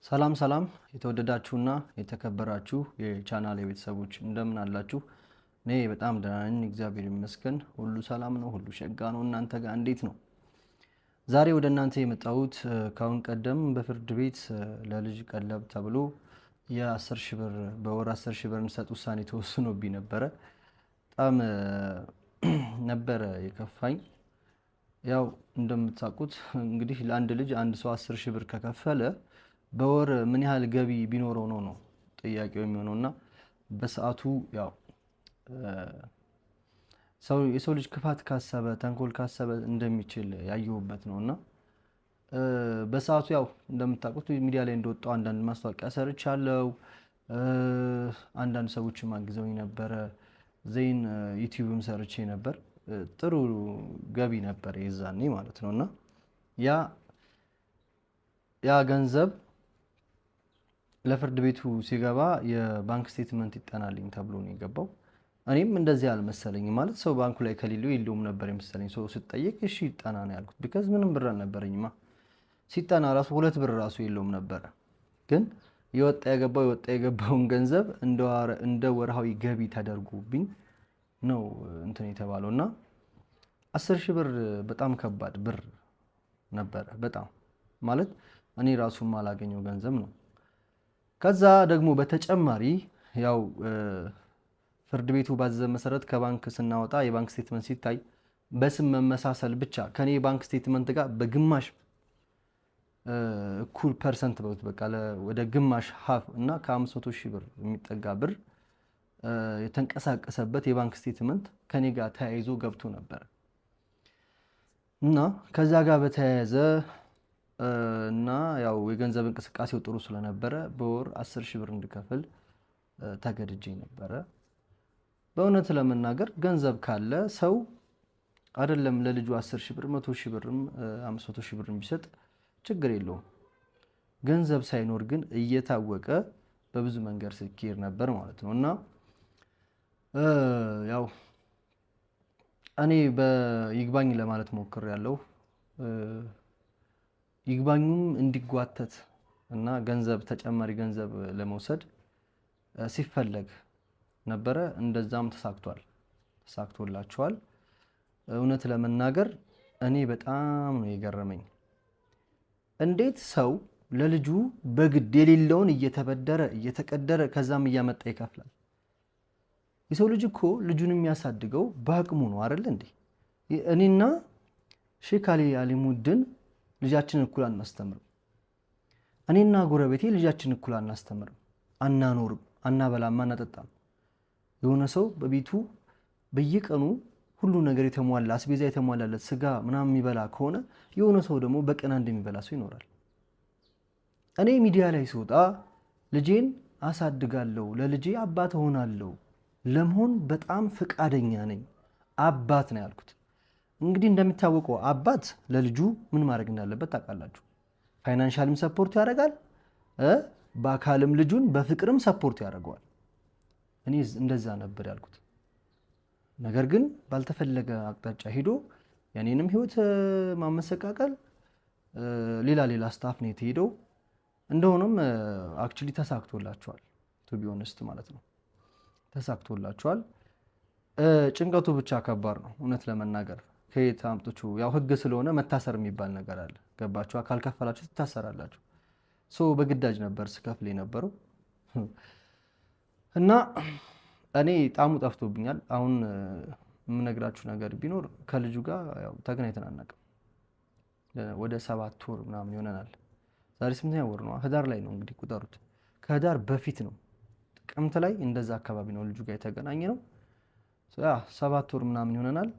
ሰላም ሰላም የተወደዳችሁና የተከበራችሁ የቻናል ቤተሰቦች እንደምን አላችሁ? እኔ በጣም ደህና ነኝ፣ እግዚአብሔር ይመስገን። ሁሉ ሰላም ነው፣ ሁሉ ሸጋ ነው። እናንተ ጋር እንዴት ነው? ዛሬ ወደ እናንተ የመጣሁት ካሁን ቀደም በፍርድ ቤት ለልጅ ቀለብ ተብሎ የ10 ሺህ ብር በወር 10 ሺህ ብር እንሰጥ ውሳኔ ተወስኖብኝ ነበረ። በጣም ነበረ የከፋኝ። ያው እንደምታውቁት እንግዲህ ለአንድ ልጅ አንድ ሰው 10 ሺህ ብር ከከፈለ በወር ምን ያህል ገቢ ቢኖረው ነው ጥያቄው የሚሆነውና በሰዓቱ ያው የሰው ልጅ ክፋት ካሰበ ተንኮል ካሰበ እንደሚችል ያየሁበት ነውና በሰዓቱ ያው እንደምታውቁት ሚዲያ ላይ እንደወጣው አንዳንድ ማስታወቂያ ሰርቻለሁ። አንዳንድ ሰዎችም አግዘውኝ ነበረ። ዜን ዩቲዩብም ሰርቼ ነበር። ጥሩ ገቢ ነበር የዛኔ ማለት ነውና ያ ገንዘብ ለፍርድ ቤቱ ሲገባ የባንክ ስቴትመንት ይጠናልኝ ተብሎ ነው የገባው። እኔም እንደዚህ አልመሰለኝም። ማለት ሰው ባንኩ ላይ ከሌለው የለውም ነበር የመሰለኝ። ሰው ስጠይቅ እሺ ይጠና ነው ያልኩት። ቢካዝ ምንም ብር አልነበረኝማ። ሲጠና ራሱ 2 ብር ራሱ የለውም ነበረ። ግን የወጣ የገባውን ገንዘብ እንደ ወርሃዊ ገቢ ተደርጎብኝ ነው እንትን የተባለውና 10 ሺህ ብር በጣም ከባድ ብር ነበረ። በጣም ማለት እኔ ራሱ ማላገኘው ገንዘብ ነው። ከዛ ደግሞ በተጨማሪ ያው ፍርድ ቤቱ ባዘዘ መሰረት ከባንክ ስናወጣ የባንክ ስቴትመንት ሲታይ በስም መመሳሰል ብቻ ከኔ ባንክ ስቴትመንት ጋር በግማሽ እኩል ፐርሰንት በውት በቃ ወደ ግማሽ ሀፍ እና ከ500 ሺህ ብር የሚጠጋ ብር የተንቀሳቀሰበት የባንክ ስቴትመንት ከኔ ጋር ተያይዞ ገብቶ ነበር እና ከዛ ጋር በተያያዘ እና ያው የገንዘብ እንቅስቃሴው ጥሩ ስለነበረ በወር 10 ሺህ ብር እንድከፍል ተገድጄ ነበረ። በእውነት ለመናገር ገንዘብ ካለ ሰው አይደለም ለልጁ 10 ሺህ ብር 100 ሺህ ብርም 500 ሺህ ብርም ቢሰጥ ችግር የለውም። ገንዘብ ሳይኖር ግን እየታወቀ በብዙ መንገድ ሲኬድ ነበር ማለት ነው እና ያው እኔ በይግባኝ ለማለት ሞክሬያለሁ። ይግባኙም እንዲጓተት እና ተጨማሪ ገንዘብ ለመውሰድ ሲፈለግ ነበረ። እንደዛም ተሳክቶላቸዋል። እውነት ለመናገር እኔ በጣም ነው የገረመኝ። እንዴት ሰው ለልጁ በግድ የሌለውን እየተበደረ እየተቀደረ ከዛም እያመጣ ይከፍላል? የሰው ልጅ እኮ ልጁን የሚያሳድገው በአቅሙ ነው አይደል እንዴ? እኔና ሼክ አሊሙዲን ልጃችንን እኩል አናስተምርም። እኔና ጎረቤቴ ልጃችንን እኩል አናስተምርም፣ አናኖርም፣ አናበላም፣ አናጠጣም። የሆነ ሰው በቤቱ በየቀኑ ሁሉ ነገር የተሟላ አስቤዛ የተሟላለት ስጋ ምናምን የሚበላ ከሆነ የሆነ ሰው ደግሞ በቀን አንድ የሚበላ ሰው ይኖራል። እኔ ሚዲያ ላይ ስወጣ ልጄን አሳድጋለሁ፣ ለልጄ አባት ሆናለሁ ለመሆን በጣም ፍቃደኛ ነኝ። አባት ነው ያልኩት። እንግዲህ እንደሚታወቀው አባት ለልጁ ምን ማድረግ እንዳለበት ታውቃላችሁ። ፋይናንሻልም ሰፖርት ያደርጋል፣ በአካልም ልጁን በፍቅርም ሰፖርት ያደርገዋል። እኔ እንደዛ ነበር ያልኩት። ነገር ግን ባልተፈለገ አቅጣጫ ሄዶ የኔንም ህይወት ማመሰቃቀል ሌላ ስታፍ ነው የተሄደው። እንደሆነም አክቹሊ ተሳክቶላቸዋል። ቱ ቢ ኦነስት ማለት ነው ተሳክቶላቸዋል። ጭንቀቱ ብቻ ከባድ ነው እውነት ለመናገር። ከየት አምጥቹ ያው ህግ ስለሆነ መታሰር የሚባል ነገር አለ። ገባችሁ? ካልከፈላችሁ ትታሰራላችሁ። በግዳጅ ነበር ስከፍል የነበረው እና እኔ ጣሙ ጠፍቶብኛል። አሁን የምነግራችሁ ነገር ቢኖር ከልጁ ጋር ያው ተገናኝተን አናውቅም። ወደ 7 ወር ምናምን ይሆነናል። ዛሬ 8ኛ ወር ነው። ህዳር ላይ ነው እንግዲህ ቁጠሩት። ከህዳር በፊት ነው ጥቅምት ላይ እንደዛ አካባቢ ነው ልጁ ጋር የተገናኘ ነው። 7 ወር ምናምን ይሆነናል።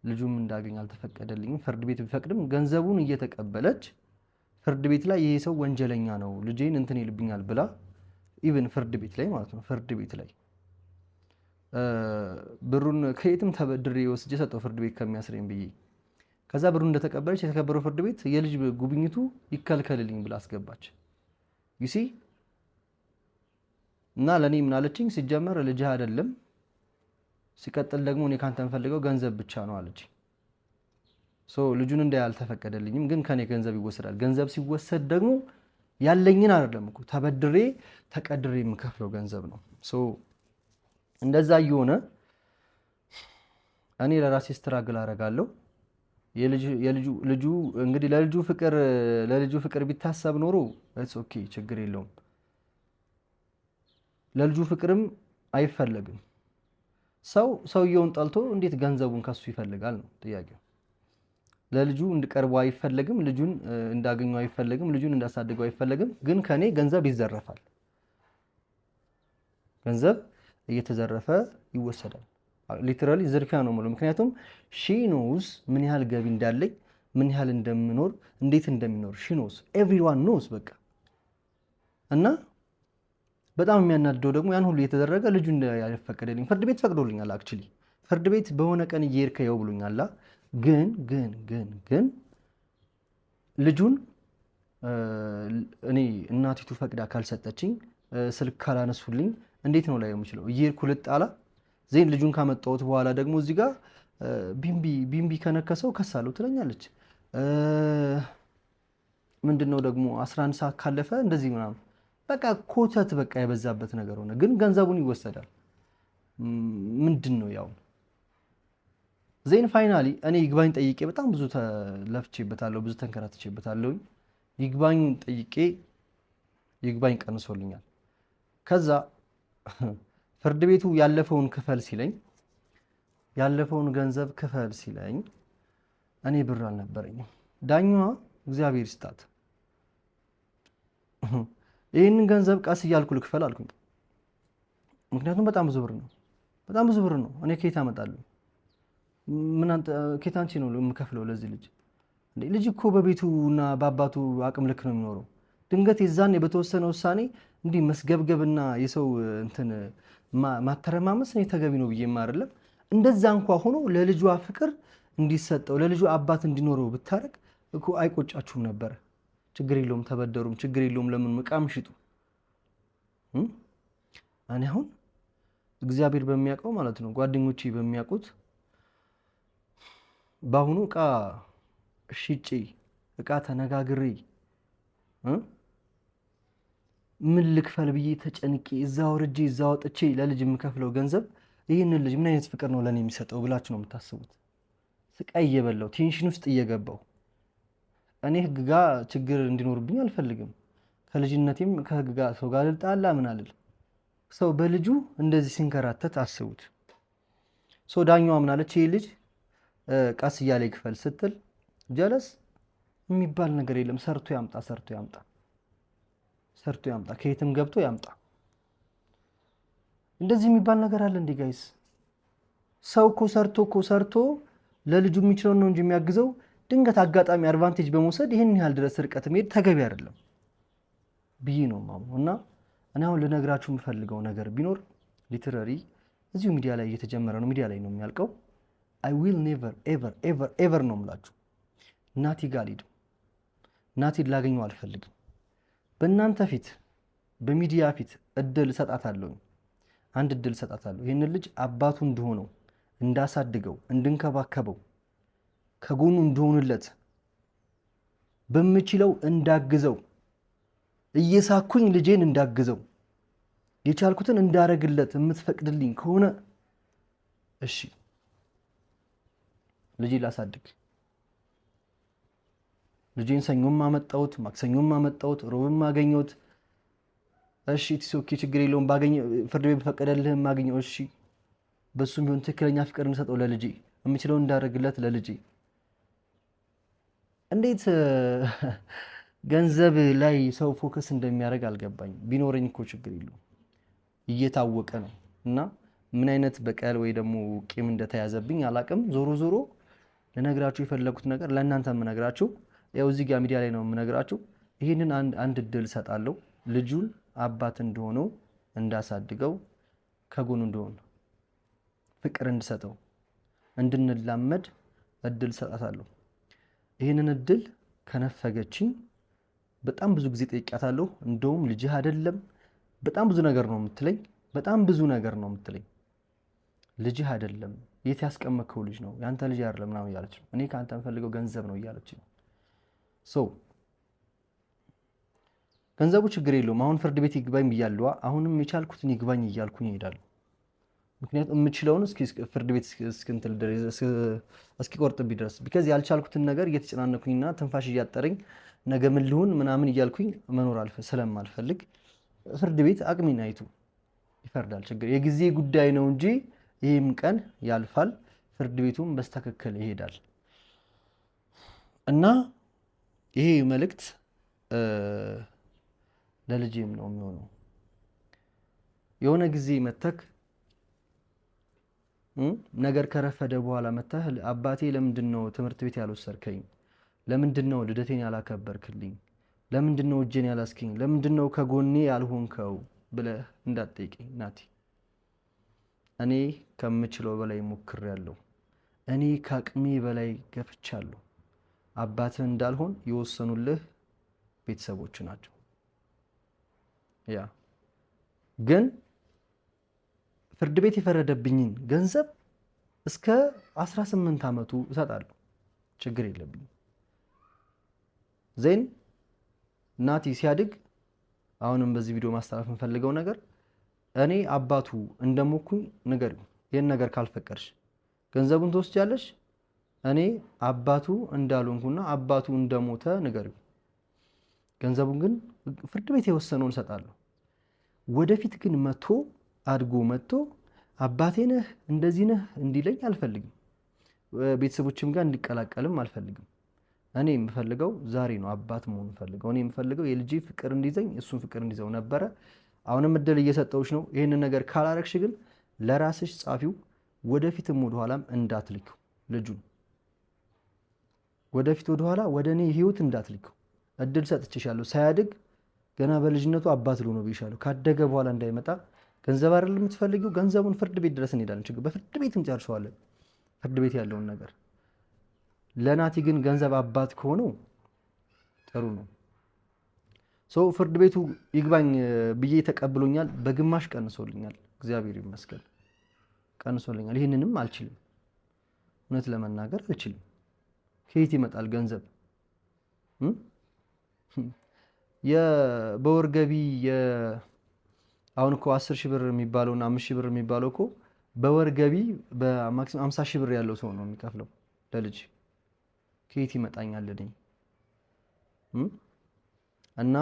ልጁም እንዳገኝ አልተፈቀደልኝም። ፍርድ ቤት ቢፈቅድም ገንዘቡን እየተቀበለች ፍርድ ቤት ላይ ይሄ ሰው ወንጀለኛ ነው ልጄን እንትን ይልብኛል ብላ ኢቭን ፍርድ ቤት ላይ ማለት ነው ፍርድ ቤት ላይ ብሩን ከየትም ተበድሬ ወስጄ ሰጠው ፍርድ ቤት ከሚያስረኝ ብዬ። ከዛ ብሩን እንደተቀበለች የተከበረው ፍርድ ቤት የልጅ ጉብኝቱ ይከልከልልኝ ብላ አስገባች። ዩሲ እና ለኔ ምን አለችኝ? ሲጀመር ልጅ አይደለም፣ ሲቀጥል ደግሞ እኔ ካንተ የምፈልገው ገንዘብ ብቻ ነው አለችኝ። ልጁን እንዳይ አልተፈቀደልኝም፣ ግን ከኔ ገንዘብ ይወሰዳል። ገንዘብ ሲወሰድ ደግሞ ያለኝን አይደለም እኮ ተበድሬ ተቀድሬ የምከፍለው ገንዘብ ነው። እንደዛ እየሆነ እኔ ለራሴ ስትራግል አደርጋለሁ። ልጁ እንግዲህ ለልጁ ፍቅር ቢታሰብ ኖሮ ኦኬ ችግር የለውም። ለልጁ ፍቅርም አይፈለግም። ሰውየውን ጠልቶ እንዴት ገንዘቡን ከሱ ይፈልጋል ነው ጥያቄው። ለልጁ እንድቀርበው አይፈለግም፣ ልጁን እንዳገኘው አይፈለግም፣ ልጁን እንዳሳድገው አይፈለግም። ግን ከኔ ገንዘብ ይዘረፋል። ገንዘብ እየተዘረፈ ይወሰዳል። ሊትራሊ ዝርፊያ ነው የምለው። ምክንያቱም ሺ ኖውስ ምን ያህል ገቢ እንዳለኝ፣ ምን ያህል እንደምኖር፣ እንዴት እንደሚኖር ሺ ኖውስ፣ ኤቭሪዋን ኖውስ በቃ። እና በጣም የሚያናድደው ደግሞ ያን ሁሉ እየተደረገ ልጁ ያልፈቀደልኝ ፍርድ ቤት ፈቅዶልኛል። አክቹሊ ፍርድ ቤት በሆነ ቀን እየሄድከው ብሎኛል። ግን ልጁን እኔ እናቲቱ ፈቅዳ ካልሰጠችኝ፣ ስልክ ካላነሱልኝ እንዴት ነው ላይ የምችለው? እየሄድኩ ልጣላ ዜን ልጁን ካመጣሁት በኋላ ደግሞ እዚህ ጋር ቢምቢ ከነከሰው ከሳለሁ ትለኛለች። ምንድነው ደግሞ 11 ሰዓት ካለፈ እንደዚህ ምናምን በቃ ኮተት በቃ የበዛበት ነገር ሆነ። ግን ገንዘቡን ይወሰዳል። ምንድን ነው ያው ዜን ፋይናሊ እኔ ይግባኝ ጠይቄ በጣም ብዙ ተለፍቼበታለሁ፣ ብዙ ተንከራትቼበታለሁ። ይግባኙን ጠይቄ ይግባኝ ቀንሶልኛል። ከዛ ፍርድ ቤቱ ያለፈውን ገንዘብ ክፈል ሲለኝ እኔ ብር አልነበረኝም። ዳኛዋ እግዚአብሔር ይስጣት ይህንን ገንዘብ ቀስ እያልኩ ልክፈል አልኩኝ። ምክንያቱም በጣም ብዙ ብር ነው። እኔ ከየት አመጣለሁ? ከየት አንቺ ነው የምከፍለው ለዚህ ልጅ? ልጅ እኮ በቤቱና በአባቱ አቅም ልክ ነው የሚኖረው። ድንገት የዛኔ በተወሰነ ውሳኔ እንዲህ መስገብገብና የሰው እንትን ማተረማመስ እኔ ተገቢ ነው ብዬ አይደለም። እንደዛ እንኳ ሆኖ ለልጇ ፍቅር እንዲሰጠው ለልጇ አባት እንዲኖረው ብታረግ እኮ አይቆጫችሁም ነበረ? ችግር የለውም ተበደሩም፣ ችግር የለውም ለምን ዕቃም ሽጡ። እኔ አሁን እግዚአብሔር በሚያውቀው ማለት ነው ጓደኞቼ በሚያውቁት በአሁኑ ዕቃ ሽጬ ዕቃ ተነጋግሬ ምን ልክፈል ብዬ ተጨንቄ እዛ ወርጄ እዛ ወጥቼ ለልጅ የምከፍለው ገንዘብ ይህንን ልጅ ምን አይነት ፍቅር ነው ለእኔ የሚሰጠው ብላችሁ ነው የምታስቡት? ስቃይ እየበላው ቴንሽን ውስጥ እየገባው እኔ ህግ ጋር ችግር እንዲኖርብኝ አልፈልግም። ከልጅነቴም ከህግ ጋር ሰው ጋር ልጣላ ምን አልል። ሰው በልጁ እንደዚህ ሲንከራተት አስቡት። ዳኛዋ ምን አለች? ይሄ ልጅ ቀስ እያለ ይክፈል ስትል ጀለስ የሚባል ነገር የለም። ሰርቶ ያምጣ፣ ከየትም ገብቶ ያምጣ። እንደዚህ የሚባል ነገር አለ እንዴ ጋይስ? ሰው እኮ ሰርቶ ለልጁ የሚችለው ነው እንጂ የሚያግዘው ድንገት አጋጣሚ አድቫንቴጅ በመውሰድ ይህን ያህል ድረስ ርቀት መሄድ ተገቢ አይደለም ብዬ ነው የማምነው። እና እኔ አሁን ልነግራችሁ የምፈልገው ነገር ቢኖር ሊትራሪ እዚሁ ሚዲያ ላይ እየተጀመረ ነው፣ ሚዲያ ላይ ነው የሚያልቀው። አይ ዊል ኔቨር ኤቨር ኤቨር ኤቨር ነው የምላችሁ ናቲ ጋር አልሄድም። ናቲን ላገኘው አልፈልግም። በእናንተ ፊት በሚዲያ ፊት እድል እሰጣታለሁ፣ አንድ እድል እሰጣታለሁ። ይህንን ልጅ አባቱ እንደሆነው እንዳሳድገው፣ እንድንከባከበው፣ ከጎኑ እንደሆንለት በምችለው እንዳግዘው፣ እየሳኩኝ ልጄን እንዳግዘው፣ የቻልኩትን እንዳረግለት የምትፈቅድልኝ ከሆነ እሺ ልጄ ላሳድግ። ልጄን ሰኞም አመጣሁት፣ ማክሰኞም አመጣሁት፣ ሮብም አገኘሁት። እሺ ኦኬ ችግር የለውም ባገኘ ፍርድ ቤት በፈቀደልህ ማገኘው። እሺ በሱም ቢሆን ትክክለኛ ፍቅር እንሰጠው ለልጄ፣ የምችለው እንዳረግለት ለልጄ። እንዴት ገንዘብ ላይ ሰው ፎከስ እንደሚያደርግ አልገባኝ። ቢኖረኝ እኮ ችግር የለውም እየታወቀ ነው። እና ምን አይነት በቀል ወይ ደግሞ ቂም እንደተያዘብኝ አላቅም። ዞሮ ዞሮ ልነግራችሁ የፈለኩት ነገር ለእናንተ የምነግራችሁ ያው እዚህ ጋር ሚዲያ ላይ ነው የምነግራችሁ። ይህንን አንድ እድል ሰጣለሁ። ልጁን አባት እንደሆነው እንዳሳድገው፣ ከጎኑ እንደሆነ ፍቅር እንድሰጠው፣ እንድንላመድ እድል ሰጣታለሁ። ይህንን እድል ከነፈገችኝ በጣም ብዙ ጊዜ ጠይቂያታለሁ። እንደውም ልጅህ አይደለም በጣም ብዙ ነገር ነው የምትለኝ። ልጅህ አይደለም የት ያስቀመጥከው ልጅ ነው፣ ያንተ ልጅ አይደለም ምናምን እያለች ነው። እኔ ከአንተ የምፈልገው ገንዘብ ነው እያለች ነው። ገንዘቡ ችግር የለውም። አሁን ፍርድ ቤት ይግባኝ ብያለሁ። አሁንም የቻልኩትን ይግባኝ እያልኩኝ እሄዳለሁ። ምክንያቱም የምችለውን ፍርድ ቤት እስኪቆርጥብኝ ድረስ ቢካዝ ያልቻልኩትን ነገር እየተጨናነኩኝና ትንፋሽ እያጠረኝ ነገ ምን ልሁን ምናምን እያልኩኝ መኖር ስለማልፈልግ ፍርድ ቤት አቅሜን አይቶ ይፈርዳል። ችግር የጊዜ ጉዳይ ነው እንጂ ይህም ቀን ያልፋል። ፍርድ ቤቱም በስተክክል ይሄዳል እና ይሄ መልእክት ለልጄም ነው የሚሆነው። የሆነ ጊዜ መተክ ነገር ከረፈደ በኋላ መተህ አባቴ ለምንድን ነው ትምህርት ቤት ያልወሰድከኝ? ለምንድን ነው ልደቴን ያላከበርክልኝ? ለምንድን ነው እጄን ያላስኪኝ? ለምንድን ነው ከጎኔ ያልሆንከው ብለህ እንዳትጠይቀኝ ናቲ። እኔ ከምችለው በላይ ሞክሬያለሁ። እኔ ከአቅሜ በላይ ገፍቻለሁ። አባትህ እንዳልሆን የወሰኑልህ ቤተሰቦች ናቸው። ያ ግን ፍርድ ቤት የፈረደብኝን ገንዘብ እስከ 18 ዓመቱ እሰጣለሁ። ችግር የለብኝም። ዜን ናቲ ሲያድግ አሁንም በዚህ ቪዲዮ ማስተላለፍ የምፈልገው ነገር እኔ አባቱ እንደሞኩኝ ንገሪው። ይህን ነገር ካልፈቀድሽ ገንዘቡን ትወስጃለሽ። እኔ አባቱ እንዳልሆንኩና አባቱ እንደሞተ ንገሪው። ገንዘቡን ግን ፍርድ ቤት የወሰነውን እሰጣለሁ። ወደፊት ግን አድጎ መጥቶ አባቴ ነህ እንደዚህ ነህ እንዲለኝ አልፈልግም። ቤተሰቦችም ጋር እንዲቀላቀልም አልፈልግም። እኔ የምፈልገው ዛሬ ነው አባት መሆን የምፈልገው። እኔ የምፈልገው የልጄ ፍቅር እንዲዘኝ እሱን ፍቅር እንዲዘው ነበረ። አሁንም እድል እየሰጠውሽ ነው። ይህንን ነገር ካላረግሽ ግን ለራስሽ ጻፊው። ወደፊትም ወደኋላም እንዳትልከው ልጁን ወደፊት ወደኋላ ወደ እኔ ህይወት እንዳትልከው እድል ሰጥቼሻለሁ። ሳያድግ ገና በልጅነቱ አባት ልሆን ነው ብዬሻለሁ። ካደገ በኋላ እንዳይመጣ ገንዘብ አይደል የምትፈልጊው? ገንዘቡን ፍርድ ቤት ድረስ እንሄዳለን። ችግር በፍርድ ቤት እንጨርሰዋለን። ፍርድ ቤት ያለውን ነገር ለናቲ ግን ገንዘብ አባት ከሆነው ጥሩ ነው። ሰው ፍርድ ቤቱ ይግባኝ ብዬ ተቀብሎኛል። በግማሽ ቀንሶልኛል። እግዚአብሔር ይመስገን ቀንሶልኛል። ይህንንም አልችልም፣ እውነት ለመናገር አልችልም። ከየት ይመጣል ገንዘብ? በወር ገቢ አሁን እኮ 10 ሺህ ብር የሚባለውና 5 ሺህ ብር የሚባለው እኮ በወር ገቢ በማክሲመም 50 ሺህ ብር ያለው ሰው ነው የሚከፍለው ለልጅ። ከየት ይመጣኛል እኔ? እና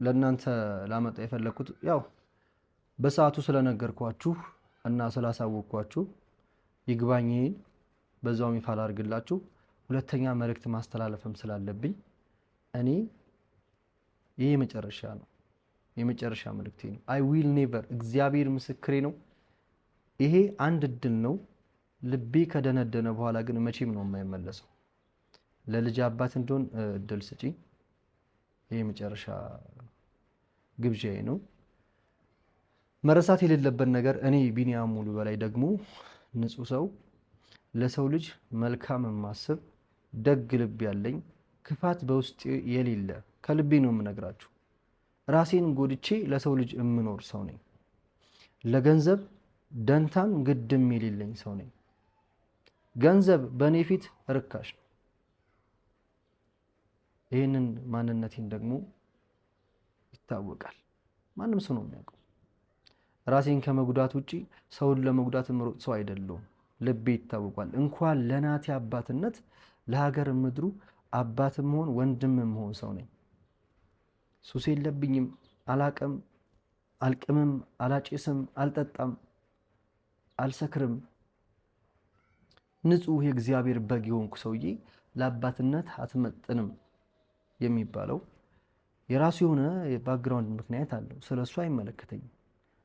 ለእናንተ ላመጣ የፈለኩት ያው በሰዓቱ ስለነገርኳችሁ እና ስላሳወቅኳችሁ ይግባኝን በዛውም ይፋ ላድርግላችሁ። ሁለተኛ መልእክት ማስተላለፍም ስላለብኝ እኔ ይሄ መጨረሻ ነው፣ የመጨረሻ መልእክቴ ነው። አይ ዊል ኔቨር፣ እግዚአብሔር ምስክሬ ነው። ይሄ አንድ እድል ነው። ልቤ ከደነደነ በኋላ ግን መቼም ነው የማይመለሰው። ለልጅ አባት እንደሆን እድል ስጪኝ። ይሄ መጨረሻ ግብዣዬ ነው። መረሳት የሌለበት ነገር እኔ ቢኒያም ሙሉ በላይ ደግሞ ንጹህ ሰው፣ ለሰው ልጅ መልካም የማስብ ደግ ልብ ያለኝ፣ ክፋት በውስጥ የሌለ ከልቤ ነው የምነግራችሁ። ራሴን ጎድቼ ለሰው ልጅ የምኖር ሰው ነኝ። ለገንዘብ ደንታም ግድም የሌለኝ ሰው ነኝ። ገንዘብ በእኔ ፊት ርካሽ ነው። ይህንን ማንነቴን ደግሞ ይታወቃል። ማንም ሰው ነው የሚያውቀው። ራሴን ከመጉዳት ውጪ ሰውን ለመጉዳት የምሮጥ ሰው አይደለሁም። ልቤ ይታወቃል። እንኳን ለናቲ አባትነት ለሀገር ምድሩ አባትም መሆን ወንድም መሆን ሰው ነኝ። ሱስ የለብኝም። አላቅም፣ አልቅምም፣ አላጭስም፣ አልጠጣም፣ አልሰክርም። ንጹህ የእግዚአብሔር በግ የሆንኩ ሰውዬ ለአባትነት አትመጥንም የሚባለው የራሱ የሆነ የባክግራውንድ ምክንያት አለው። ስለሱ አይመለከተኝም።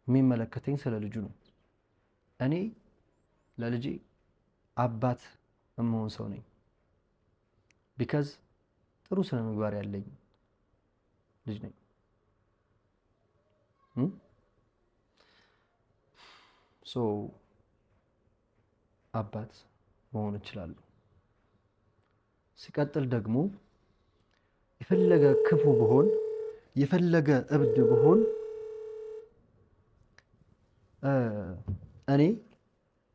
የሚመለከተኝ ስለ ልጁ ነው። እኔ ለልጄ አባት የምሆን ሰው ነኝ። ቢካዝ ጥሩ ስነ ምግባር ያለኝ ልጅ ነኝ። ሶ አባት መሆን እችላለሁ። ሲቀጥል ደግሞ የፈለገ ክፉ ብሆን፣ የፈለገ እብድ ብሆን እኔ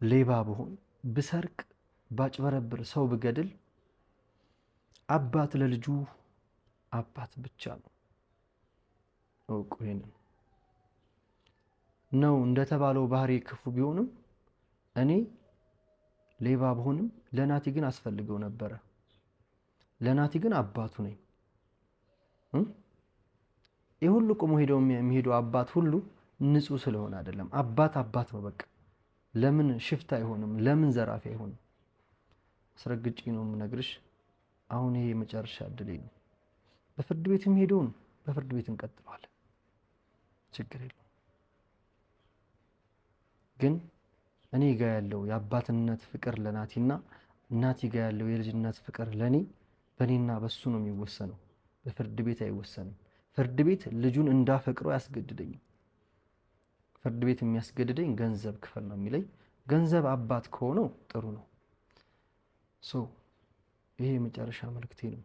ሌባ ብሆን፣ ብሰርቅ፣ ባጭበረብር፣ ሰው ብገድል አባት ለልጁ አባት ብቻ ነው። እውቁ ይሄንን ነው። እንደተባለው ባህሪ ክፉ ቢሆንም እኔ ሌባ ብሆንም ለናቲ ግን አስፈልገው ነበረ። ለናቲ ግን አባቱ ነኝ። ይህ ሁሉ ቆሞ የሚሄደው አባት ሁሉ ንጹህ ስለሆነ አይደለም። አባት ነው በቃ። ለምን ሽፍታ አይሆንም? ለምን ዘራፊ አይሆንም? አስረግጬ ነው የምነግርሽ። አሁን ይሄ የመጨረሻ እድሌ ነው። በፍርድ ቤት የሚሄደውን በፍርድ ቤት እንቀጥለዋለን፣ ችግር የለውም። ግን እኔ ጋር ያለው የአባትነት ፍቅር ለናቲና ናቲ ጋር ያለው የልጅነት ፍቅር ለኔ በእኔና በሱ ነው የሚወሰነው። በፍርድ ቤት አይወሰንም። ፍርድ ቤት ልጁን እንዳፈቅረው አያስገድደኝም። ፍርድ ቤት የሚያስገድደኝ ገንዘብ ክፈል ነው የሚለኝ። ገንዘብ አባት ከሆነው ጥሩ ነው። ይሄ የመጨረሻ መልእክቴ ነው።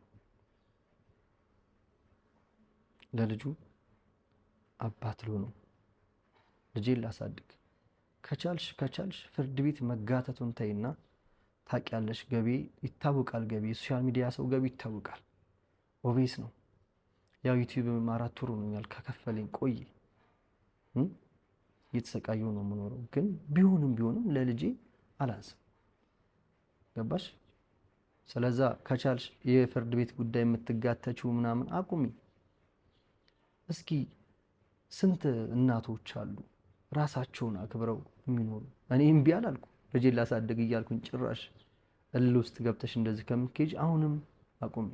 ለልጁ አባት ልሆን፣ ልጄን ላሳድግ። ከቻልሽ ፍርድ ቤት መጋተቱን ተይና፣ ታውቂያለሽ፣ ገቢ ይታወቃል። ገቢ የሶሻል ሚዲያ ሰው ገቢ ይታወቃል። ኦቤስ ነው። ያው ዩቲዩብ 4 ወር ሆኖኛል ከከፈለኝ ቆይ እየተሰቃየሁ ነው የምኖረው። ግን ቢሆንም ለልጄ አላንስም። ገባሽ? ስለዛ ከቻልሽ የፍርድ ቤት ጉዳይ የምትጋተችው ምናምን አቁሚ። እስኪ ስንት እናቶች አሉ ራሳቸውን አክብረው የሚኖሩ። እኔ እምቢ አላልኩ ልጄን ላሳድግ እያልኩኝ ጭራሽ እልህ ውስጥ ገብተሽ እንደዚህ ከምትኬጂ አሁንም አቁሚ።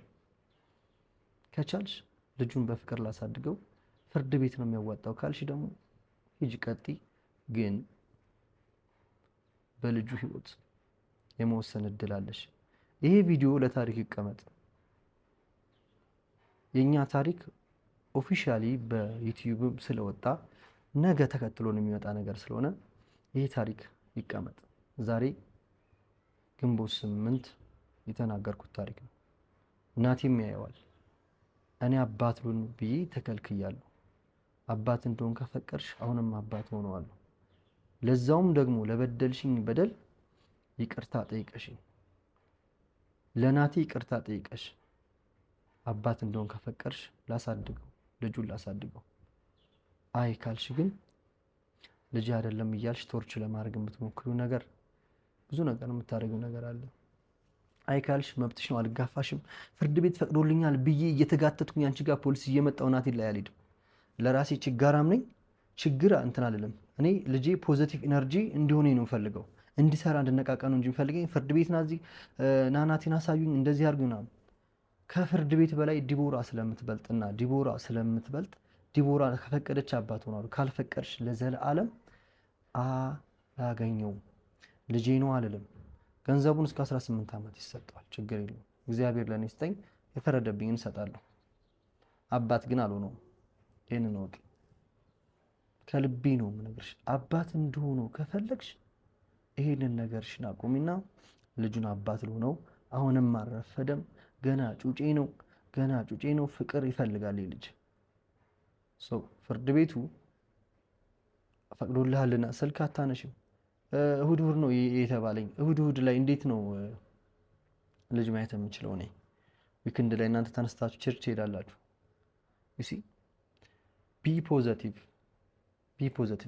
ከቻልሽ ልጁን በፍቅር ላሳድገው፣ ፍርድ ቤት ነው የሚያዋጣው ካልሽ ደግሞ ሂጂ ቀጥይ። ግን በልጁ ህይወት የመወሰን እድል አለሽ። ይሄ ቪዲዮ ለታሪክ ይቀመጥ። የኛ ታሪክ ኦፊሻሊ በዩቲዩብ ስለወጣ ነገ ተከትሎን የሚመጣ ነገር ስለሆነ ይሄ ታሪክ ይቀመጥ። ዛሬ ግንቦት 8 የተናገርኩት ታሪክ ነው። እናቴም ያየዋል። እኔ አባት ልሁን ብዬ ተከልክያለሁ። አባት እንደሆን ከፈቀድሽ አሁንም አባት ሆነዋለሁ። ለዛውም ደግሞ ለበደልሽኝ በደል ይቅርታ ጠይቀሽኝ፣ ለናቲ ይቅርታ ጠይቀሽ አባት እንደሆን ከፈቀድሽ ላሳድገው፣ ልጁን ላሳድገው። አይ ካልሽ ግን ልጅ አይደለም እያልሽ ቶርች ለማድረግ የምትሞክሪው ነገር ብዙ ነገር የምታደርጊው ነገር አለ። አይ ካልሽ መብትሽ ነው፣ አልጋፋሽም። ፍርድ ቤት ፈቅዶልኛል ብዬ እየተጋተትኩኝ አንቺ ጋር ፖሊስ እየመጣው ናቲ ላይ አልሄድም። ለራሴ ችጋራም ነኝ። ችግር እንትን አልልም። እኔ ልጄ ፖዚቲቭ ኢነርጂ እንዲሆነ ነው የምፈልገው፣ እንዲሰራ እንድነቃቃ ነው እንጂ የምፈልገኝ ፍርድ ቤት ናዚ ናናቲን አሳዩኝ እንደዚህ አድርጉና። ከፍርድ ቤት በላይ ዲቦራ ስለምትበልጥና ዲቦራ ከፈቀደች አባት ሆናሉ። ካልፈቀድሽ ለዘላለም አላገኘውም። ልጄ ነው አልልም። ገንዘቡን እስከ 18 ዓመት ይሰጠዋል፣ ችግር የለውም። እግዚአብሔር ለኔ ስጠኝ፣ የፈረደብኝን እሰጣለሁ። አባት ግን አልሆነውም። ይሄንን ወቂ። ከልቤ ነው የምነግርሽ። አባት እንደሆነ ከፈለግሽ ይሄንን ነገርሽን አቁሚና ልጁን አባት ልሆነው። አሁንም አልረፈደም። ገና ጩጬ ነው። ፍቅር ይፈልጋል ልጅ። ፍርድ ቤቱ ፈቅዶልሃልና ስልክ አታነሽም። እሁድ ነው የተባለኝ። እሁድ ላይ እንዴት ነው ልጅ ማየት የምችለው? እኔ ዊክንድ ላይ እናንተ ተነስታችሁ ቸርች ትሄዳላችሁ። እሺ ቢ ፖዚቲቭ።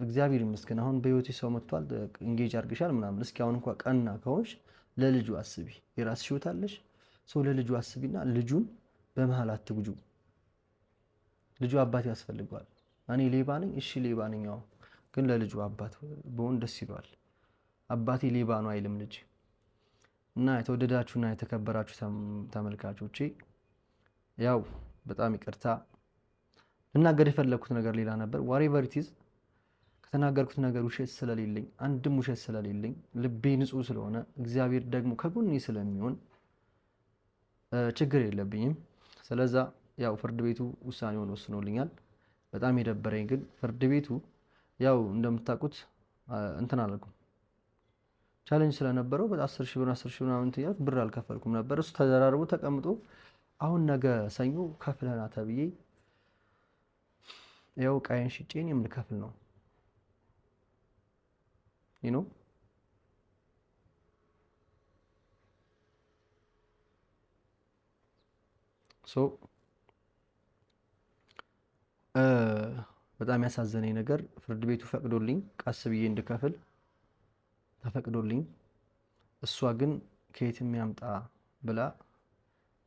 እግዚአብሔር ይመስገን አሁን በህይወቴ ሰው መጥቷል፣ ኢንጌጅ አድርግሻል ምናምን። እስኪ አሁን እንኳን ቀና ከሆንሽ ለልጁ አስቢ። የራስሽ ህይወት አለሽ። ለልጁ አስቢና ልጁን በመሃል አትጉጁ። ልጁ አባት ያስፈልገዋል። እኔ ሌባ ነኝ፣ እሺ ሌባ ነኝ፣ ግን ለልጁ አባት በሆን ደስ ይለዋል። አባቴ ሌባ ነው አይልም ልጅ። እና የተወደዳችሁና የተከበራችሁ ተመልካቾቼ ያው በጣም ይቅርታ፣ ልናገር የፈለኩት ነገር ሌላ ነበር። ዋሬቨር ኢት ኢዝ ከተናገርኩት ነገር አንድም ውሸት ስለሌለኝ ልቤ ንጹህ ስለሆነ እግዚአብሔር ደግሞ ከጎኔ ስለሚሆን ችግር የለብኝም። ስለዛ ያው ፍርድ ቤቱ ውሳኔውን ወስኖልኛል። በጣም የደበረኝ ግን ፍርድ ቤቱ ያው እንደምታውቁት እንትን አላልኩም፣ ቻሌንጅ ስለነበረው በ10 ሺህ ምናምን ትያት ብር አልከፈልኩም ነበር። እሱ ተደራርቦ ተቀምጦ አሁን ነገ ሰኞ ከፍለና ተብዬ ያው ቃየን ሽጬን የምልከፍል ነው you know በጣም ያሳዘነኝ ነገር ፍርድ ቤቱ ፈቅዶልኝ ቀስ ብዬ እንድከፍል ተፈቅዶልኝ፣ እሷ ግን ከየትም ያምጣ ብላ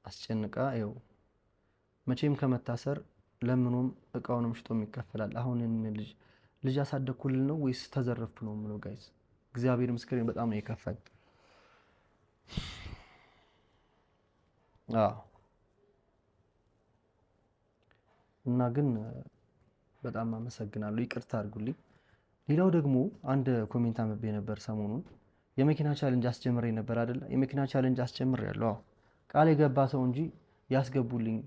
አስጨንቃ፣ ይኸው መቼም ከመታሰር ለምኖም እቃውንም ሽጦም ይከፈላል። አሁን ልጅ አሳደግኩልን ነው ወይስ ተዘረፍኩ ነው የምለው ጋይዝ። እግዚአብሔር ምስክሬን በጣም ነው የከፋኝ። እና ግን በጣም አመሰግናለሁ፣ ይቅርታ አድርጉልኝ። ሌላው ደግሞ አንድ ኮሜንት አንብቤ ነበር ሰሞኑን። የመኪና ቻሌንጅ አስጀምሬ ነበር አይደለ? የመኪና ቻሌንጅ አስጀምሬ ያለው ቃል የገባ ሰው እንጂ ያስገቡልኝ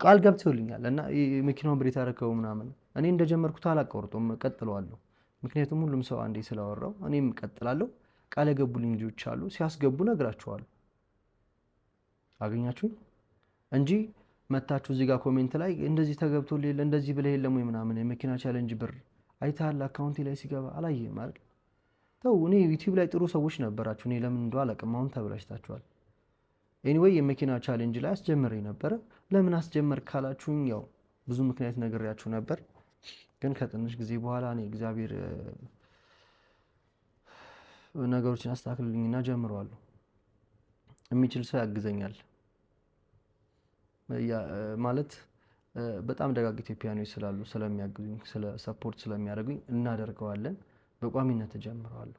ቃል ገብተውልኛል። እና የመኪናውን ብሬት ያረከው ምናምን እኔ እንደጀመርኩት አላቋርጦም፣ ቀጥለዋለሁ። ምክንያቱም ሁሉም ሰው አንዴ ስላወራው እኔም ቀጥላለሁ። ቃል የገቡልኝ ልጆች አሉ፣ ሲያስገቡ ነግራቸዋለሁ። አገኛችሁኝ እንጂ መታችሁ እዚህ ጋር ኮሜንት ላይ እንደዚህ ተገብቶልኝ እንደዚህ ብለህ የለም ወይ ምናምን የመኪና ቻሌንጅ ብር አይተሃል አካውንቴ ላይ ሲገባ አላየህም አይደል? ተው። እኔ ዩቲዩብ ላይ ጥሩ ሰዎች ነበራችሁ። እኔ ለምን እንደው አላውቅም፣ አሁን ተብላሽታችኋል። ኤኒዌይ የመኪና ቻሌንጅ ላይ አስጀምሬ ነበረ። ለምን አስጀመር ካላችሁኝ ያው ብዙ ምክንያት ነግሬያችሁ ነበር። ግን ከትንሽ ጊዜ በኋላ እኔ እግዚአብሔር ነገሮችን አስተካክልልኝና ጀምረዋለሁ። የሚችል ሰው ያግዘኛል ማለት በጣም ደጋግ ኢትዮጵያኖች ስላሉ ስለሚያግዙኝ፣ ስለ ሰፖርት ስለሚያደርጉኝ እናደርገዋለን። በቋሚነት ጀምረዋለሁ።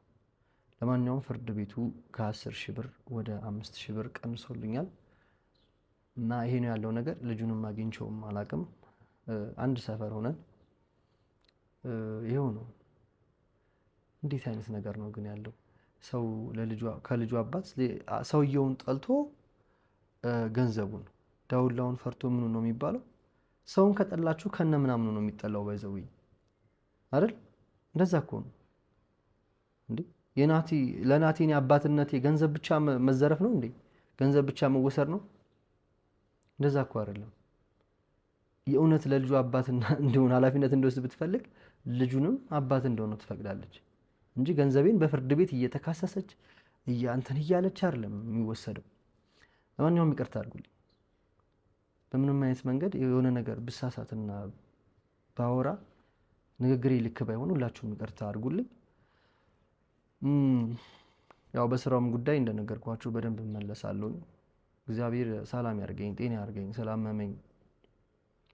ለማንኛውም ፍርድ ቤቱ ከ10 ሺህ ብር ወደ 5 ሺህ ብር ቀንሶልኛል እና ይሄ ነው ያለው ነገር። ልጁንም አግኝቼውም አላቅም። አንድ ሰፈር ሆነን ይሄው ነው። እንዴት አይነት ነገር ነው ግን ያለው? ሰው ከልጁ አባት ሰውየውን ጠልቶ ገንዘቡን ዳውላውን ፈርቶ ምኑ ነው የሚባለው? ሰውን ከጠላችሁ ከነ ምናምኑ ነው የሚጠላው። ባይዘው አይደል? እንደዛ እኮ ነው እንዴ። ለናቲኒ አባትነቴ ገንዘብ ብቻ መዘረፍ ነው እንዴ? ገንዘብ ብቻ መወሰድ ነው? እንደዛ እኮ አይደለም። የእውነት ለልጁ አባትና እንደሆነ ኃላፊነት እንደወስድ ብትፈልግ ልጁንም አባት እንደሆነ ትፈቅዳለች እንጂ ገንዘቤን በፍርድ ቤት እየተካሰሰች እንትን እያለች አይደለም የሚወሰደው። ለማንኛውም ይቅርታ አድርጉልኝ። በምንም አይነት መንገድ የሆነ ነገር ብሳሳትና ባወራ ንግግሬ ልክ ባይሆን ሁላችሁም ይቅርታ አድርጉልኝ። ያው በስራውም ጉዳይ እንደነገርኳችሁ በደንብ እመለሳለሁ። እግዚአብሔር ሰላም ያርገኝ፣ ጤና ያርገኝ። ስላመመኝ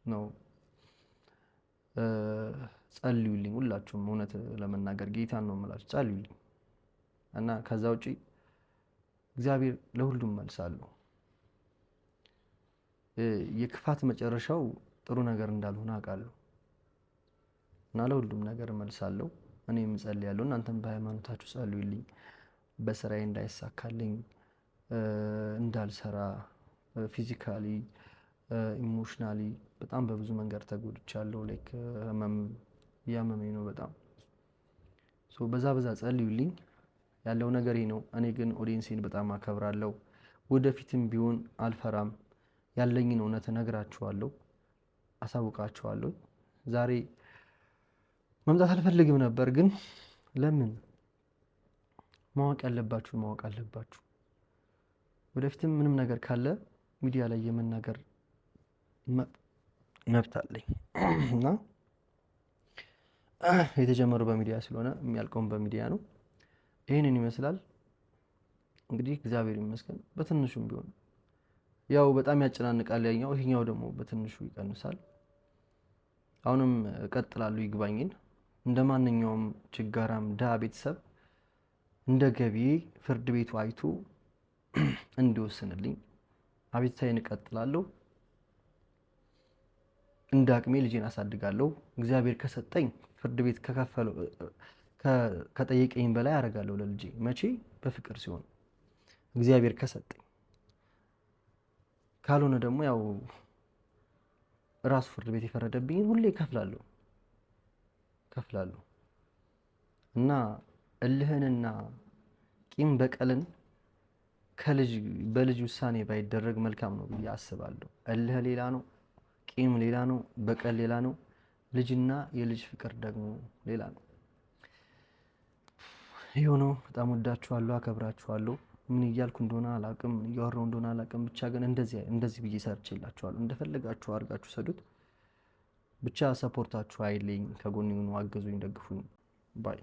ነው። ጸልዩልኝ ሁላችሁም። እውነት ለመናገር ጌታን ነው የምላችሁ፣ ጸልዩልኝ እና ከዛ ውጪ እግዚአብሔር ለሁሉም መልሳለሁ። የክፋት መጨረሻው ጥሩ ነገር እንዳልሆነ አውቃለሁ እና ለሁሉም ነገር መልሳለሁ። እኔም ጸልያለሁ፣ እናንተም በሃይማኖታችሁ ጸልዩልኝ። በስራዬ እንዳይሳካልኝ፣ እንዳልሰራ፣ ፊዚካሊ ኢሞሽናሊ በጣም በብዙ መንገድ ተጎድቻለሁ። ላይክ እያመመኝ ነው በጣም። በዛ ጸልዩልኝ። ያለው ነገር ነው። እኔ ግን ኦዲየንሴን በጣም አከብራለሁ። ወደፊትም ቢሆን አልፈራም። ያለኝን እውነት እነግራችኋለሁ፣ አሳውቃችኋለሁ። ዛሬ መምጣት አልፈልግም ነበር፣ ግን ለምን ማወቅ ያለባችሁን ማወቅ አለባችሁ። ወደፊትም ምንም ነገር ካለ ሚዲያ ላይ የመናገር መብት አለኝ እና የተጀመረው በሚዲያ ስለሆነ የሚያልቀውም በሚዲያ ነው። ይህንን ይመስላል እንግዲህ። እግዚአብሔር ይመስገን በትንሹም ቢሆን ያው በጣም ያጨናንቃል ያኛው፣ ይሄኛው ደግሞ በትንሹ ይቀንሳል። አሁንም እቀጥላለሁ ይግባኝን እንደ ማንኛውም ችጋራም ድሃ ቤተሰብ እንደ ገቢ ፍርድ ቤቱ አይቶ እንዲወስንልኝ አቤቱታዬን እቀጥላለሁ። እንደ አቅሜ ልጄን አሳድጋለሁ። እግዚአብሔር ከሰጠኝ ፍርድ ቤት ከጠየቀኝ በላይ አደርጋለሁ ለልጄ። መቼ? በፍቅር ሲሆን እግዚአብሔር ከሰጠኝ፣ ካልሆነ ደግሞ ያው ራሱ ፍርድ ቤት የፈረደብኝን ሁሌ ከፍላለሁ እና እልህንና ቂም በቀልን በልጅ ውሳኔ ባይደረግ መልካም ነው ብዬ አስባለሁ። እልህ ሌላ ነው፣ ቂም ሌላ ነው፣ በቀል ሌላ ነው። ልጅና የልጅ ፍቅር ደግሞ ሌላ ነው። ይኸው ነው። በጣም ወዳችኋለሁ፣ አከብራችኋለሁ። ምን እያልኩ እንደሆነ አላቅም፣ እያወራሁ እንደሆነ አላቅም። ብቻ ግን እንደዚህ ብዬ ሰርቼላችኋለሁ። እንደፈለጋችሁ አድርጋችሁ ሰዱት። ብቻ ሰፖርታችሁ አይለኝ፣ ከጎን ሁኑ፣ አገዙኝ፣ ደግፉኝ ባይ